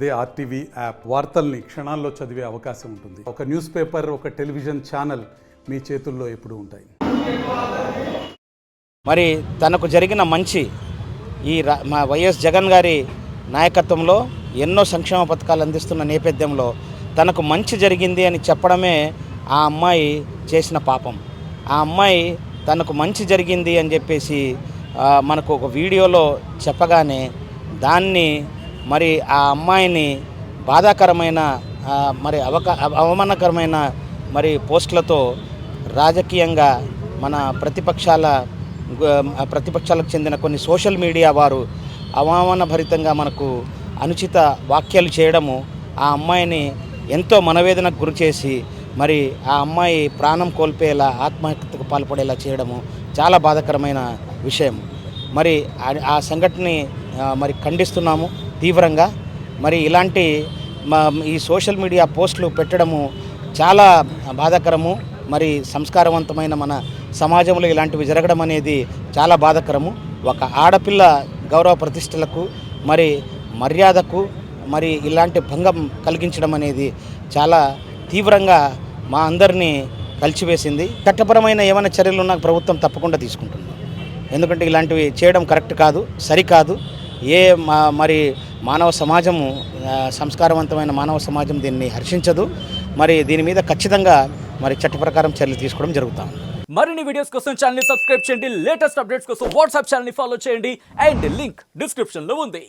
అదే RTV app వార్తల్ని క్షణాల్లో చదివే అవకాశం ఉంటుంది. ఒక న్యూస్ పేపర్, ఒక టెలివిజన్ ఛానల్ మీ చేతుల్లో ఎప్పుడూ ఉంటాయి. మరి తనకు జరిగిన మంచి ఈ వైఎస్ జగన్ గారి నాయకత్వంలో ఎన్నో సంక్షేమ పథకాలు అందిస్తున్న నేపథ్యంలో తనకు మంచి జరిగింది అని చెప్పడమే ఆ అమ్మాయి చేసిన పాపం. ఆ అమ్మాయి తనకు మంచి జరిగింది అని చెప్పేసి మనకు ఒక వీడియోలో చెప్పగానే దాన్ని మరి ఆ అమ్మాయిని బాధాకరమైన మరి అవమానకరమైన మరి పోస్టులతో రాజకీయంగా మన ప్రతిపక్షాలకు చెందిన కొన్ని సోషల్ మీడియా వారు అవమానభరితంగా మనకు అనుచిత వ్యాఖ్యలు చేయడము ఆ అమ్మాయిని ఎంతో మనవేదనకు గురి చేసి మరి ఆ అమ్మాయి ప్రాణం కోల్పోయేలా ఆత్మహత్యకు పాల్పడేలా చేయడము చాలా బాధాకరమైన విషయం. మరి ఆ సంఘటనని మరి ఖండిస్తున్నాము తీవ్రంగా. మరి ఇలాంటి ఈ సోషల్ మీడియా పోస్టులు పెట్టడము చాలా బాధాకరము. మరి సంస్కారవంతమైన మన సమాజంలో ఇలాంటివి జరగడం అనేది చాలా బాధాకరము. ఒక ఆడపిల్ల గౌరవ ప్రతిష్టలకు మరి మర్యాదకు మరి ఇలాంటి భంగం కలిగించడం అనేది చాలా తీవ్రంగా మా అందరినీ కలిచివేసింది. చట్టపరమైన ఏమైనా చర్యలు ఉన్నా ప్రభుత్వం తప్పకుండా తీసుకుంటుంది. ఎందుకంటే ఇలాంటివి చేయడం కరెక్ట్ కాదు, సరికాదు. మరి మానవ సమాజము, సంస్కారవంతమైన మానవ సమాజం దీన్ని హర్షించదు. మరి దీని మీద ఖచ్చితంగా మరి చట్ట ప్రకారం చర్యలు తీసుకోవడం జరుగుతాం. మరిన్ని వీడియోస్ కోసం ఛానల్ ని సబ్స్క్రైబ్ చేయండి. లేటెస్ట్ అప్డేట్స్ కోసం వాట్సాప్ ఛానల్ ని ఫాలో చేయండి. అండ్ లింక్ డిస్క్రిప్షన్ లో ఉంది.